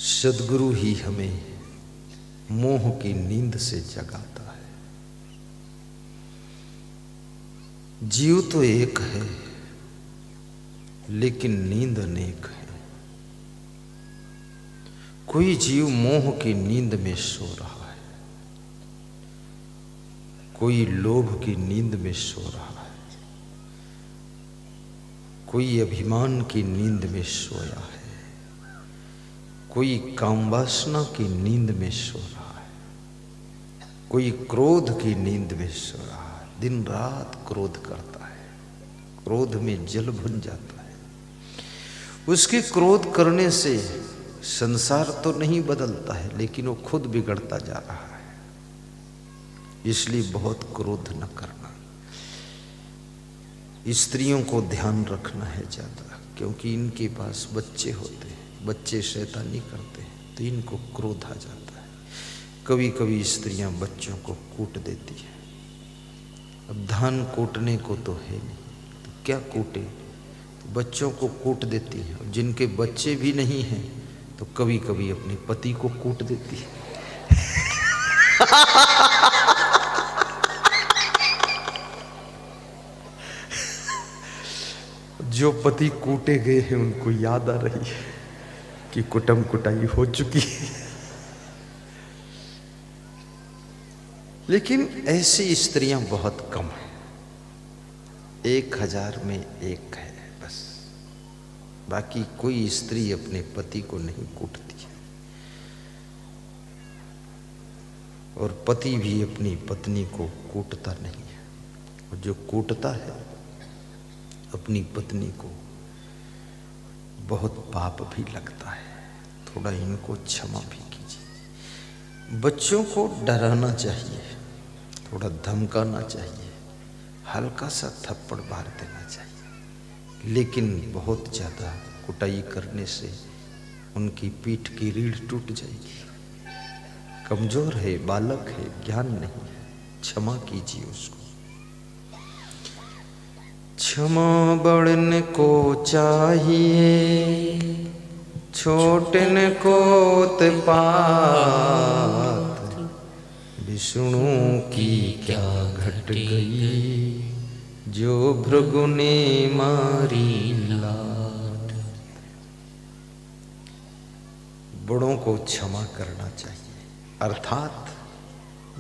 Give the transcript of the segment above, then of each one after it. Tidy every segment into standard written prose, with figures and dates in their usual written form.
सद्गुरु ही हमें मोह की नींद से जगाता है। जीव तो एक है लेकिन नींद अनेक है। कोई जीव मोह की नींद में सो रहा है, कोई लोभ की नींद में सो रहा है, कोई अभिमान की नींद में सोया है, कोई कामवासना की नींद में सो रहा है, कोई क्रोध की नींद में सो रहा है। दिन रात क्रोध करता है, क्रोध में जल भुन जाता है। उसके क्रोध करने से संसार तो नहीं बदलता है लेकिन वो खुद बिगड़ता जा रहा है। इसलिए बहुत क्रोध न करना। स्त्रियों को ध्यान रखना है ज्यादा, क्योंकि इनके पास बच्चे होते हैं, बच्चे शैतानी करते हैं तो इनको क्रोध आ जाता है। कभी कभी स्त्रियां बच्चों को कूट देती हैं। अब धान कूटने को तो है नहीं तो क्या कूटे, तो बच्चों को कूट देती हैं। जिनके बच्चे भी नहीं हैं तो कभी कभी अपने पति को कूट देती है। जो पति कूटे गए हैं उनको याद आ रही है कि कुटम कुटाई हो चुकी है। लेकिन ऐसी स्त्रियां बहुत कम हैं, 1000 में एक है बस। बाकी कोई स्त्री अपने पति को नहीं कूटती है और पति भी अपनी पत्नी को कूटता नहीं है। और जो कूटता है अपनी पत्नी को बहुत पाप भी लगता है। थोड़ा इनको क्षमा भी कीजिए। बच्चों को डराना चाहिए, थोड़ा धमकाना चाहिए, हल्का सा थप्पड़ मार देना चाहिए। लेकिन बहुत ज़्यादा कुटाई करने से उनकी पीठ की रीढ़ टूट जाएगी। कमज़ोर है, बालक है, ज्ञान नहीं है, क्षमा कीजिए उसको। क्षमा बड़न को चाहिए, छोटन को उत्पात। विष्णु की क्या घट गई, जो भृगु ने मारी लाट। बड़ों को क्षमा करना चाहिए, अर्थात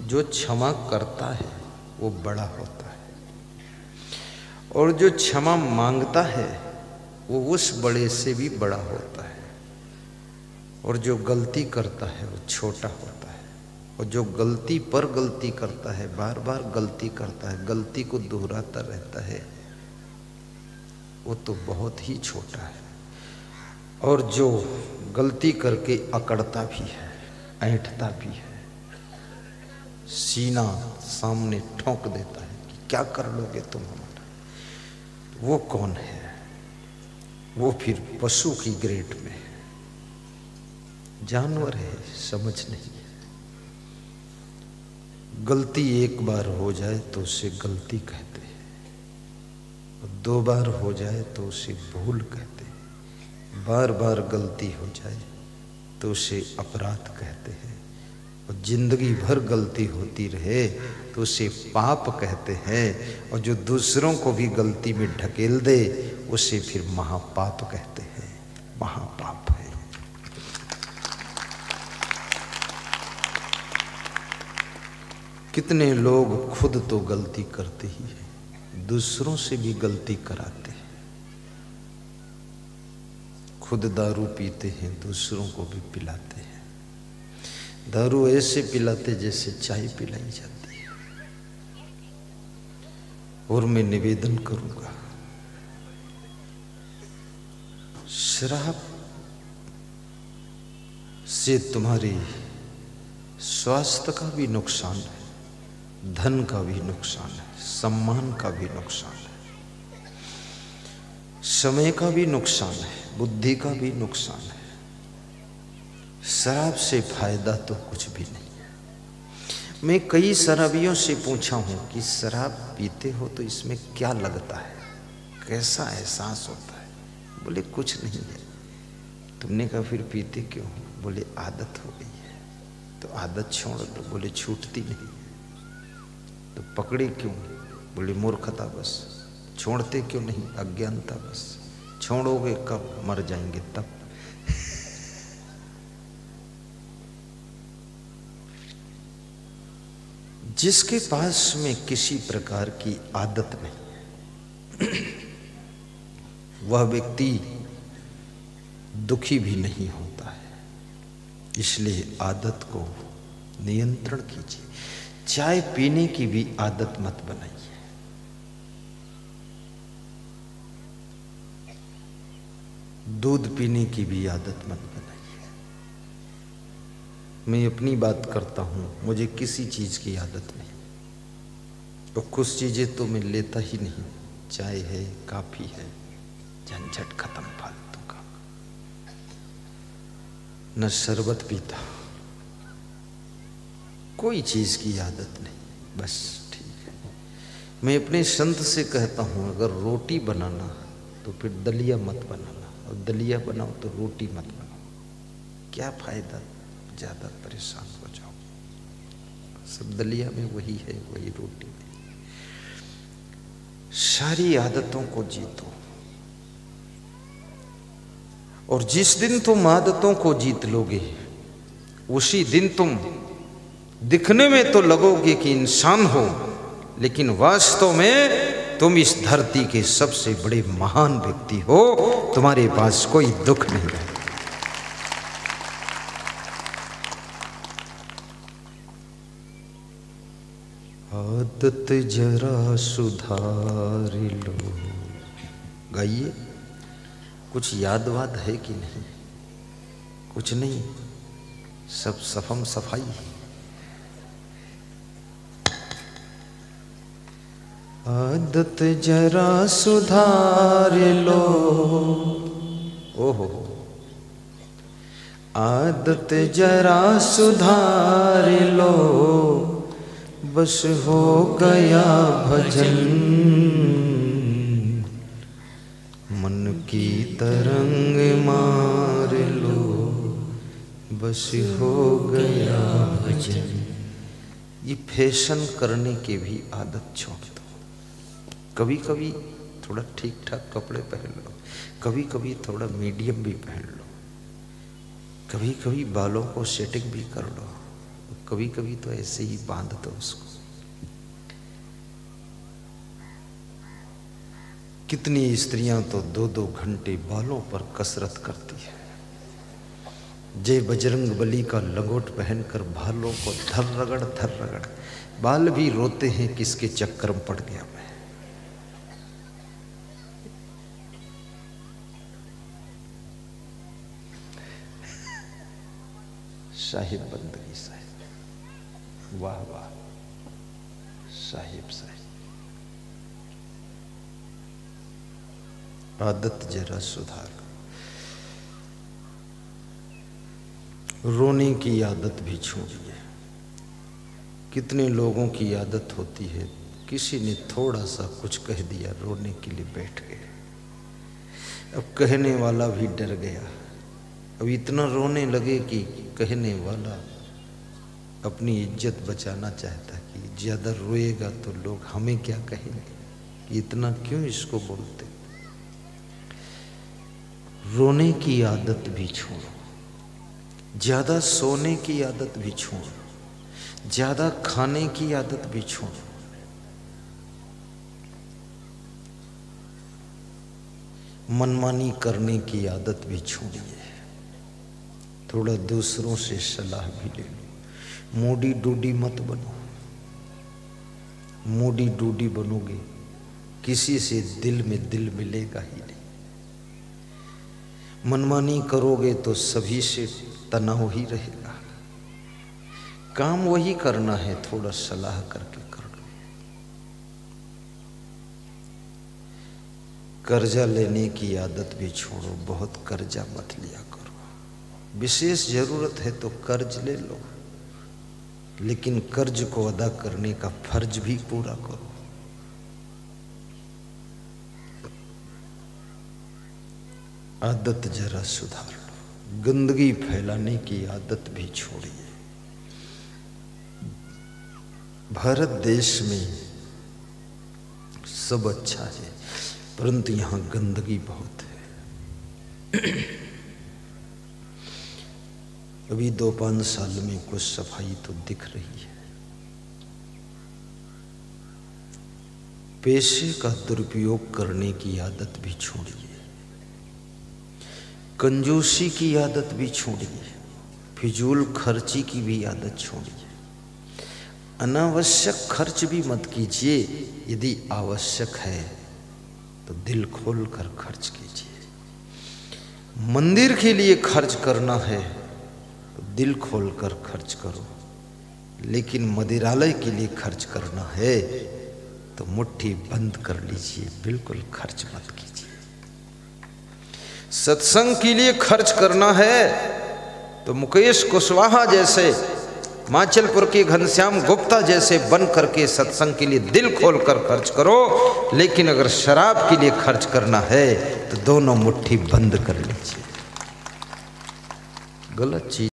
जो क्षमा करता है वो बड़ा होता है और जो क्षमा मांगता है वो उस बड़े से भी बड़ा होता है। और जो गलती करता है वो छोटा होता है। और जो गलती पर गलती करता है, बार बार गलती करता है, गलती को दोहराता रहता है, वो तो बहुत ही छोटा है। और जो गलती करके अकड़ता भी है, ऐंठता भी है, सीना सामने ठोंक देता है कि क्या कर लोगे तुम हमारा, वो कौन है? वो फिर पशु की ग्रेड में है, जानवर है, समझ नहीं है। गलती एक बार हो जाए तो उसे गलती कहते हैं, और 2 बार हो जाए तो उसे भूल कहते हैं, बार बार गलती हो जाए तो उसे अपराध कहते हैं, और जिंदगी भर गलती होती रहे तो उसे पाप कहते हैं। और जो दूसरों को भी गलती में ढकेल दे उसे फिर महापाप कहते हैं, महापाप है। कितने लोग खुद तो गलती करते ही हैं, दूसरों से भी गलती कराते हैं। खुद दारू पीते हैं, दूसरों को भी पिलाते हैं। दारू ऐसे पिलाते जैसे चाय पिलाई जाती है। और मैं निवेदन करूंगा, शराब से तुम्हारे स्वास्थ्य का भी नुकसान है, धन का भी नुकसान है, सम्मान का भी नुकसान है, समय का भी नुकसान है, बुद्धि का भी नुकसान है। शराब से फायदा तो कुछ भी नहीं है। मैं कई शराबियों से पूछा हूं कि शराब पीते हो तो इसमें क्या लगता है, कैसा एहसास होता है? बोले कुछ नहीं है। तुमने कहा फिर पीते क्यों? बोले आदत हो गई है। तो आदत छोड़ दो। बोले छूटती नहीं। तो पकड़े क्यों? बोले मूर्खता बस। छोड़ते क्यों नहीं? अज्ञानता बस। छोड़ोगे कब? मर जाएंगे तब। जिसके पास में किसी प्रकार की आदत नहीं, वह व्यक्ति दुखी भी नहीं होता है। इसलिए आदत को नियंत्रण कीजिए। चाय पीने की भी आदत मत बनाइए। दूध पीने की भी आदत मत बनाइए। मैं अपनी बात करता हूं, मुझे किसी चीज की आदत नहीं। तो कुछ चीजें तो मैं लेता ही नहीं। चाय है, काफी है, झंझट खत्म, फालतू का। न शरबत पीता, कोई चीज की आदत नहीं, बस ठीक है। मैं अपने संत से कहता हूं, अगर रोटी बनाना तो फिर दलिया मत बनाना, और दलिया बनाओ तो रोटी मत बनाओ। क्या फायदा? ज्यादा परेशान हो जाओ। सब दलिया में वही है, वही रोटी में। सारी आदतों को जीतो। और जिस दिन तुम आदतों को जीत लोगे, उसी दिन तुम दिखने में तो लगोगे कि इंसान हो, लेकिन वास्तव में तुम इस धरती के सबसे बड़े महान व्यक्ति हो। तुम्हारे पास कोई दुख नहीं है। आदत जरा सुधार लो। गाइए। कुछ याद वाद है कि नहीं? कुछ नहीं, सब सफम सफाई। आदत जरा सुधार लो। ओहो। आदत जरा सुधार लो, बस हो गया भजन। मन की तरंग मार लो, बस हो गया भजन। ये फैशन करने की भी आदत छोड़ दो। कभी कभी थोड़ा ठीक ठाक कपड़े पहन लो, कभी कभी थोड़ा मीडियम भी पहन लो, कभी कभी बालों को सेटिंग भी कर लो, कभी कभी तो ऐसे ही बांध दो उसको। कितनी स्त्रियां तो 2-2 घंटे बालों पर कसरत करती है। जय बजरंग बली का लंगोट पहनकर बालों को धर रगड़, बाल भी रोते हैं, किसके चक्कर में पड़ गया मैं। साहिब बंदगी साहिब, वाह वाह साहिब साहिब। आदत जरा सुधार। रोने की आदत भी छोड़िए। कितने लोगों की आदत होती है, किसी ने थोड़ा सा कुछ कह दिया, रोने के लिए बैठ गए। अब कहने वाला भी डर गया। अब इतना रोने लगे कि कहने वाला अपनी इज्जत बचाना चाहता कि ज्यादा रोएगा तो लोग हमें क्या कहेंगे, कि इतना क्यों इसको बोलते। रोने की आदत भी छोड़ो। ज्यादा सोने की आदत भी छोड़ो। ज्यादा खाने की आदत भी छोड़ो। मनमानी करने की आदत भी छोड़िए। थोड़ा दूसरों से सलाह भी ले लो। मूडी डूडी मत बनो। मूडी डूडी बनोगे, किसी से दिल में दिल मिलेगा ही नहीं। मनमानी करोगे तो सभी से तनाव ही रहेगा। काम वही करना है, थोड़ा सलाह करके कर लो। कर्जा लेने की आदत भी छोड़ो। बहुत कर्जा मत लिया करो। विशेष जरूरत है तो कर्ज ले लो, लेकिन कर्ज को अदा करने का फर्ज भी पूरा करो। आदत जरा सुधार लो। गंदगी फैलाने की आदत भी छोड़िए। भारत देश में सब अच्छा है, परंतु यहाँ गंदगी बहुत है। अभी 2-5 साल में कुछ सफाई तो दिख रही है। पैसे का दुरुपयोग करने की आदत भी छोड़िए, कंजूसी की आदत भी छोड़िए, फिजूल खर्ची की भी आदत छोड़िए। अनावश्यक खर्च भी मत कीजिए, यदि आवश्यक है तो दिल खोल कर खर्च कीजिए। मंदिर के लिए खर्च करना है तो दिल खोल कर खर्च करो, लेकिन मदिरालय के लिए खर्च करना है तो मुट्ठी बंद कर लीजिए, बिल्कुल खर्च मत कीजिए। सत्संग के लिए खर्च करना है तो मुकेश कुशवाहा जैसे, माचलपुर के घनश्याम गुप्ता जैसे बन करके सत्संग के लिए दिल खोलकर खर्च करो, लेकिन अगर शराब के लिए खर्च करना है तो दोनों मुट्ठी बंद कर लीजिए। गलत चीज